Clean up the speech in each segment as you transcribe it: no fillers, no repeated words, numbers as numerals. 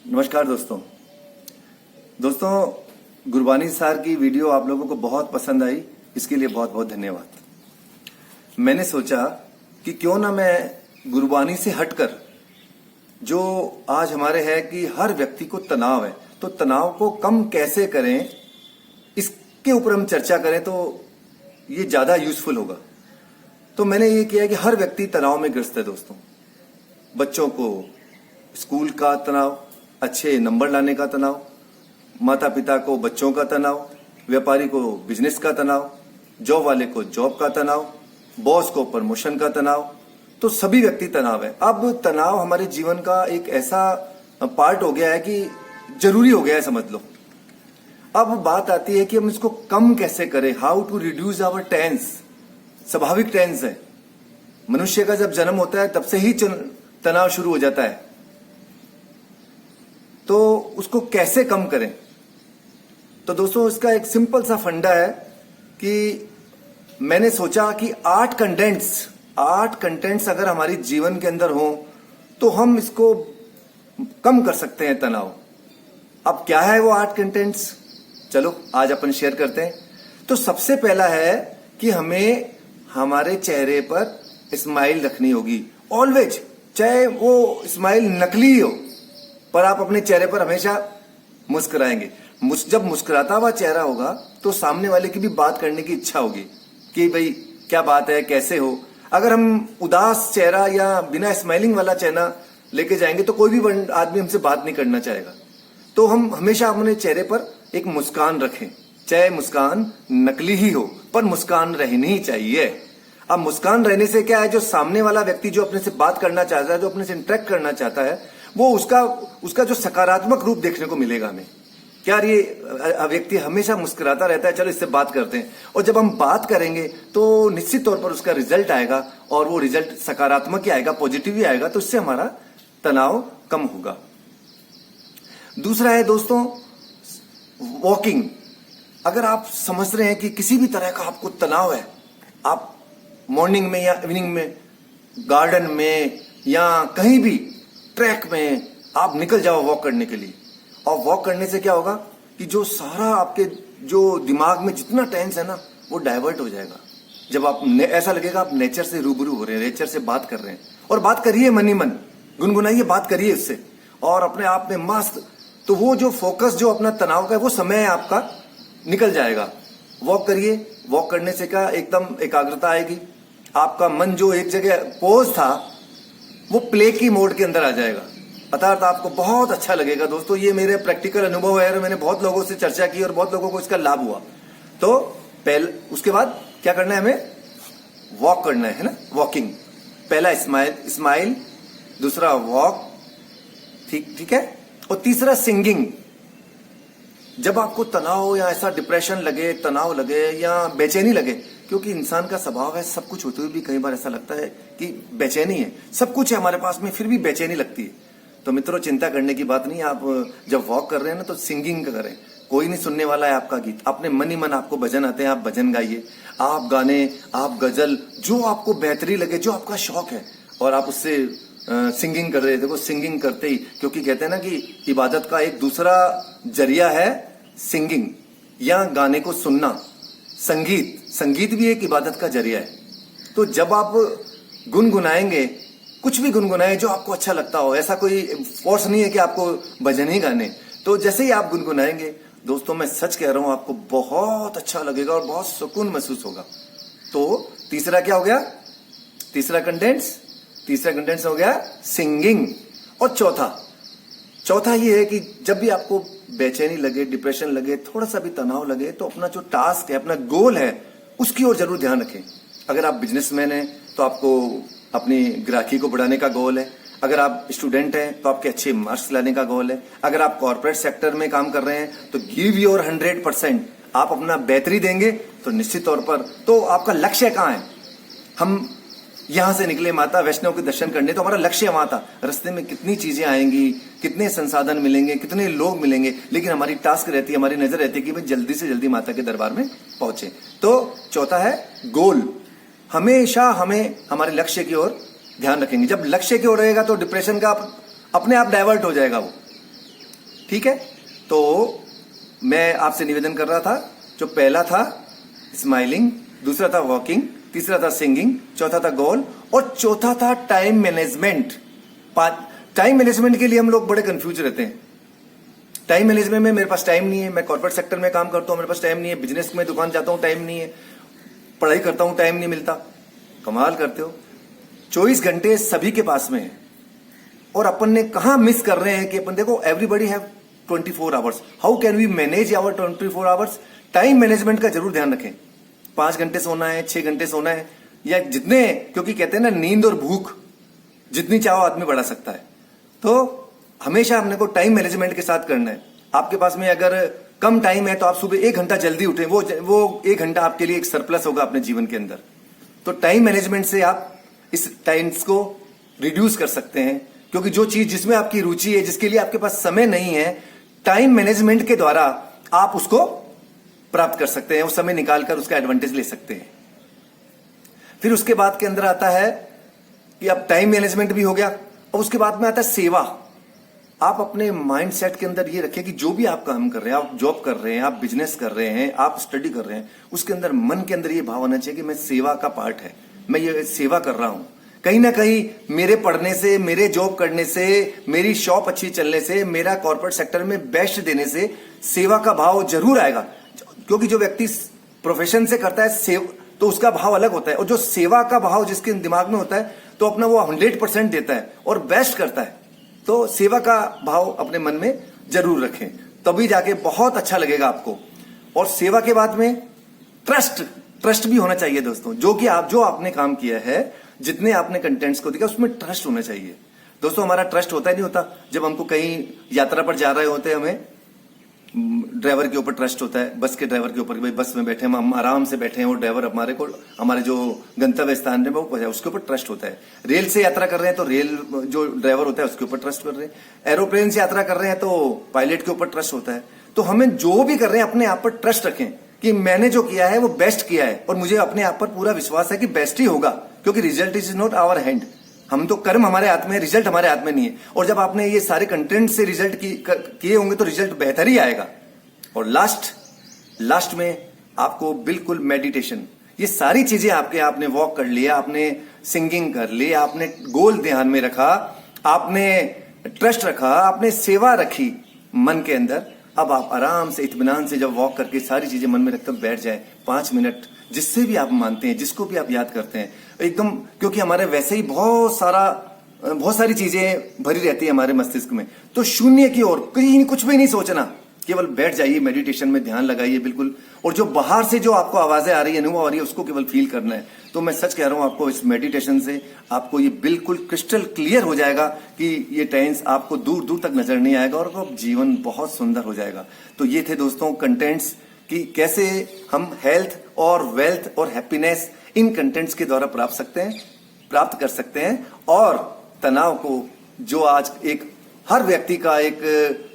नमस्कार दोस्तों गुरबानी सर की वीडियो आप लोगों को बहुत पसंद आई, इसके लिए बहुत बहुत धन्यवाद। मैंने सोचा कि क्यों ना मैं गुरबानी से हटकर जो आज हमारे है कि हर व्यक्ति को तनाव है, तो तनाव को कम कैसे करें इसके ऊपर हम चर्चा करें तो ये ज्यादा यूजफुल होगा। तो मैंने ये किया कि हर व्यक्ति तनाव में ग्रस्त है दोस्तों। बच्चों को स्कूल का तनाव, अच्छे नंबर लाने का तनाव, माता पिता को बच्चों का तनाव, व्यापारी को बिजनेस का तनाव, जॉब वाले को जॉब का तनाव, बॉस को प्रमोशन का तनाव, तो सभी व्यक्ति तनाव है। अब तनाव हमारे जीवन का एक ऐसा पार्ट हो गया है कि जरूरी हो गया है, समझ लो। अब बात आती है कि हम इसको कम कैसे करें, how to reduce our tense. स्वाभाविक टेंस है, मनुष्य का जब जन्म होता है तब से ही तनाव शुरू हो जाता है, तो उसको कैसे कम करें। तो दोस्तों इसका एक सिंपल सा फंडा है कि मैंने सोचा कि 8 कंटेंट्स अगर हमारी जीवन के अंदर हो तो हम इसको कम कर सकते हैं तनाव। अब क्या है वो 8 कंटेंट्स, चलो आज अपन शेयर करते हैं। तो सबसे पहला है कि हमें हमारे चेहरे पर स्माइल रखनी होगी ऑलवेज, चाहे वो स्माइल नकली ही हो, पर आप अपने चेहरे पर हमेशा मुस्कुराएंगे। जब मुस्कुराता हुआ चेहरा होगा तो सामने वाले की भी बात करने की इच्छा होगी कि भाई क्या बात है, कैसे हो। अगर हम उदास चेहरा या बिना स्माइलिंग वाला चेहरा लेके जाएंगे तो कोई भी आदमी हमसे बात नहीं करना चाहेगा। तो हम हमेशा अपने चेहरे पर एक मुस्कान रखें, चाहे मुस्कान नकली ही हो, पर मुस्कान रहनी ही चाहिए। अब मुस्कान रहने से क्या है, जो सामने वाला व्यक्ति जो अपने से बात करना चाहता है, जो अपने से इंटरेक्ट करना चाहता है, वो उसका जो सकारात्मक रूप देखने को मिलेगा हमें। क्या ये व्यक्ति हमेशा मुस्कुराता रहता है, चलो इससे बात करते हैं। और जब हम बात करेंगे तो निश्चित तौर पर उसका रिजल्ट आएगा, और वो रिजल्ट सकारात्मक ही आएगा, पॉजिटिव ही आएगा, तो इससे हमारा तनाव कम होगा। दूसरा है दोस्तों वॉकिंग। अगर आप समझ रहे हैं कि किसी भी तरह का आपको तनाव है, आप मॉर्निंग में या इवनिंग में गार्डन में या कहीं भी ट्रैक में आप निकल जाओ वॉक करने के लिए। और वॉक करने से क्या होगा कि जो सारा आपके जो दिमाग में जितना टेंस है ना, वो डाइवर्ट हो जाएगा। जब आप ऐसा लगेगा आप नेचर से रूबरू हो रहे हैं, नेचर से बात कर रहे हैं, और बात करिए मन ही मन, गुनगुनाइए, बात करिए उससे, और अपने आप में मस्त। तो वो जो फोकस जो अपना तनाव का है वो समय आपका निकल जाएगा। वॉक करिए, वॉक करने से क्या एकदम एकाग्रता आएगी, आपका मन जो एक जगह पोज था वो प्ले की मोड के अंदर आ जाएगा, अर्थात आपको बहुत अच्छा लगेगा। दोस्तों ये मेरे प्रैक्टिकल अनुभव है और मैंने बहुत लोगों से चर्चा की और बहुत लोगों को इसका लाभ हुआ। तो पहले उसके बाद क्या करना है, हमें वॉक करना है ना, वॉकिंग। पहला स्माइल, दूसरा वॉक, ठीक है। और तीसरा सिंगिंग। जब आपको तनाव या ऐसा डिप्रेशन लगे, तनाव लगे या बेचैनी लगे, क्योंकि इंसान का स्वभाव है, सब कुछ होते हुए भी कई बार ऐसा लगता है कि बेचैनी है, सब कुछ है हमारे पास में फिर भी बेचैनी लगती है, तो मित्रों चिंता करने की बात नहीं है। आप जब वॉक कर रहे हैं ना तो सिंगिंग करें, कोई नहीं सुनने वाला है आपका गीत, अपने मन ही मन आपको भजन आते हैं, आप भजन गाइए, आप गाने, आप गजल, जो आपको बेहतरी लगे, जो आपका शौक है, और आप उससे सिंगिंग कर रहे हैं। देखो सिंगिंग करते ही, क्योंकि कहते हैं ना कि इबादत का एक दूसरा जरिया है सिंगिंग या गाने को सुनना। संगीत भी एक इबादत का जरिया है। तो जब आप गुनगुनाएंगे, कुछ भी गुनगुनाए जो आपको अच्छा लगता हो, ऐसा कोई फोर्स नहीं है कि आपको भजन ही गाने। तो जैसे ही आप गुनगुनाएंगे दोस्तों, मैं सच कह रहा हूं, आपको बहुत अच्छा लगेगा और बहुत सुकून महसूस होगा। तो तीसरा क्या हो गया, तीसरा कंटेंट्स हो गया सिंगिंग। और चौथा ये है कि जब भी आपको बेचैनी लगे, डिप्रेशन लगे, थोड़ा सा भी तनाव लगे, तो अपना जो टास्क है, अपना गोल है, उसकी ओर जरूर ध्यान रखें। अगर आप बिजनेसमैन हैं तो आपको अपनी ग्राहकी को बढ़ाने का गोल है। अगर आप स्टूडेंट हैं तो आपके अच्छे मार्क्स लाने का गोल है। अगर आप कॉर्पोरेट सेक्टर में काम कर रहे हैं तो गिव योर 100%, आप अपना बेहतरी देंगे तो निश्चित तौर पर। तो आपका लक्ष्य कहाँ है? हम यहां से निकले माता वैष्णव के दर्शन करने, तो हमारा लक्ष्य वहां था। रास्ते में कितनी चीजें आएंगी, कितने संसाधन मिलेंगे, कितने लोग मिलेंगे, लेकिन हमारी टास्क रहती है, हमारी नजर रहती है कि भाई जल्दी से जल्दी माता के दरबार में पहुंचे। तो चौथा है गोल। हमेशा हमें हमारे लक्ष्य की ओर ध्यान रखेंगे। जब लक्ष्य की ओर रहेगा तो डिप्रेशन का अपने आप डाइवर्ट हो जाएगा वो। ठीक है, तो मैं आपसे निवेदन कर रहा था, जो पहला था स्माइलिंग, दूसरा था वॉकिंग, तीसरा था सिंगिंग, चौथा था गोल और चौथा था टाइम मैनेजमेंट। टाइम मैनेजमेंट के लिए हम लोग बड़े कंफ्यूज रहते हैं। टाइम मैनेजमेंट में मेरे पास टाइम नहीं है, मैं कॉर्पोरेट सेक्टर में काम करता हूं, मेरे पास टाइम नहीं है, बिजनेस में दुकान जाता हूं, टाइम नहीं है, पढ़ाई करता हूं, टाइम नहीं मिलता। कमाल करते हो, 24 घंटे सभी के पास में है और अपन ने कहां मिस कर रहे हैं कि अपन देखो everybody have 24 hours, how can we manage our 24 hours. Time management का जरूर ध्यान रखें। 5 घंटे सोना है, 6 घंटे सोना है, या जितने, क्योंकि कहते हैं ना नींद और भूख जितनी चाहो आदमी बढ़ा सकता है। तो हमेशा हमने को टाइम मैनेजमेंट के साथ करना है। आपके पास में अगर कम टाइम है तो आप सुबह 1 घंटा जल्दी उठें, वो 1 घंटा आपके लिए एक सरप्लस होगा अपने जीवन के अंदर। तो टाइम मैनेजमेंट से आप इस टाइम्स को रिड्यूस कर सकते हैं, क्योंकि जो चीज जिसमें आपकी रुचि है, जिसके लिए आपके पास समय नहीं है, टाइम मैनेजमेंट के द्वारा आप उसको प्राप्त कर सकते हैं, उस समय निकालकर उसका एडवांटेज ले सकते हैं। फिर उसके बाद के अंदर आता है कि अब टाइम मैनेजमेंट भी हो गया, और उसके बाद में आता है सेवा। आप अपने माइंड सेट के अंदर ये रखें कि जो भी आप काम कर रहे हैं, आप जॉब कर रहे हैं, आप बिजनेस कर रहे हैं, आप स्टडी कर रहे हैं, उसके अंदर मन के अंदर ये भाव आना चाहिए कि मैं सेवा का पार्ट है, मैं ये सेवा कर रहा हूं। कहीं ना कहीं मेरे पढ़ने से, मेरे जॉब करने से, मेरी शॉप अच्छी चलने से, मेरा कॉर्पोरेट सेक्टर में बेस्ट देने से सेवा का भाव जरूर आएगा। क्योंकि जो व्यक्ति प्रोफेशन से करता है तो उसका भाव अलग होता है, और जो सेवा का भाव जिसके दिमाग में होता है तो अपना वो 100% देता है और बेस्ट करता है। तो सेवा का भाव अपने मन में जरूर रखें, तभी जाके बहुत अच्छा लगेगा आपको। और सेवा के बाद में ट्रस्ट भी होना चाहिए दोस्तों। जो आपने काम किया है, जितने आपने कंटेंट्स को देखा, उसमें ट्रस्ट होना चाहिए दोस्तों। हमारा ट्रस्ट होता ही नहीं होता। जब हमको कहीं यात्रा पर जा रहे होते हैं, हमें ड्राइवर के ऊपर ट्रस्ट होता है, बस के ड्राइवर के ऊपर, भाई बस में बैठे हम आराम से बैठे हैं, वो ड्राइवर हमारे जो गंतव्य स्थान है वो उसके ऊपर ट्रस्ट होता है। रेल से यात्रा कर रहे हैं तो रेल जो ड्राइवर होता है उसके ऊपर ट्रस्ट कर रहे हैं। एरोप्लेन से यात्रा कर रहे हैं तो पायलट के ऊपर ट्रस्ट होता है। तो हमें जो भी कर रहे हैं अपने आप पर ट्रस्ट रखें कि मैंने जो किया है वो बेस्ट किया है, और मुझे अपने आप पर पूरा विश्वास है कि बेस्ट ही होगा, क्योंकि result is not our hand. हम तो कर्म हमारे हाथ में, रिजल्ट हमारे हाथ में नहीं है। और जब आपने ये सारे कंटेंट से रिजल्ट किए होंगे तो रिजल्ट बेहतर ही आएगा। और लास्ट में आपको बिल्कुल मेडिटेशन, ये सारी चीजें आपने वॉक कर लिया, आपने सिंगिंग कर ली, आपने गोल ध्यान में रखा, आपने ट्रस्ट रखा, आपने सेवा रखी मन के अंदर। अब आप आराम से इत्मीनान से जब वॉक करके सारी चीजें मन में रखकर बैठ जाए 5 मिनट, जिससे भी आप मानते हैं, जिसको भी आप याद करते हैं एकदम, क्योंकि हमारे वैसे ही बहुत सारी चीजें भरी रहती है हमारे मस्तिष्क में। तो शून्य की ओर कुछ भी नहीं सोचना, केवल बैठ जाइए, मेडिटेशन में ध्यान लगाइए बिल्कुल। और जो बाहर से जो आपको आवाजें आ रही है, अनुभव आ रही है, उसको केवल फील करना है। तो मैं सच कह रहा हूं, आपको इस मेडिटेशन से आपको ये बिल्कुल क्रिस्टल क्लियर हो जाएगा कि ये टेंस आपको दूर दूर तक नजर नहीं आएगा और आपका जीवन बहुत सुंदर हो जाएगा। तो ये थे दोस्तों कंटेंट्स कि कैसे हम हेल्थ और वेल्थ और हैप्पीनेस इन कंटेंट्स के द्वारा प्राप्त कर सकते हैं। और तनाव को, जो आज एक हर व्यक्ति का एक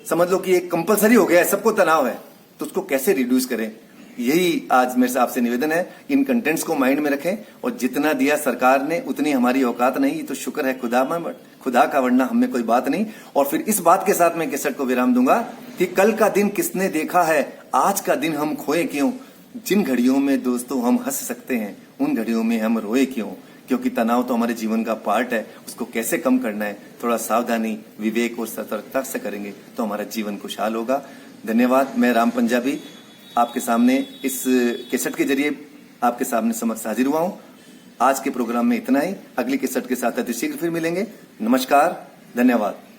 समझ लो कि एक कंपलसरी हो गया है, सबको तनाव है, तो उसको कैसे रिड्यूस करें, यही आज मेरे से आपसे निवेदन है। इन कंटेंट्स को माइंड में रखें, और जितना दिया सरकार ने उतनी हमारी औकात नहीं, तो शुक्र है खुदा का, वरना हमें कोई बात नहीं। और फिर इस बात के साथ मैं कैसेट को विराम दूंगा कि कल का दिन किसने देखा है, आज का दिन हम खोए क्यों। जिन घड़ियों में दोस्तों हम हंस सकते हैं, उन घड़ियों में हम रोए क्यों। क्योंकि तनाव तो हमारे जीवन का पार्ट है, उसको कैसे कम करना है, थोड़ा सावधानी, विवेक और सतर्कता से करेंगे तो हमारा जीवन खुशहाल होगा। धन्यवाद। मैं राम पंजाबी आपके सामने इस कैसेट के जरिए आपके सामने समक्ष हाजिर हुआ हूं। आज के प्रोग्राम में इतना ही। अगली कैसेट के साथ अति शीघ्र फिर मिलेंगे। नमस्कार, धन्यवाद।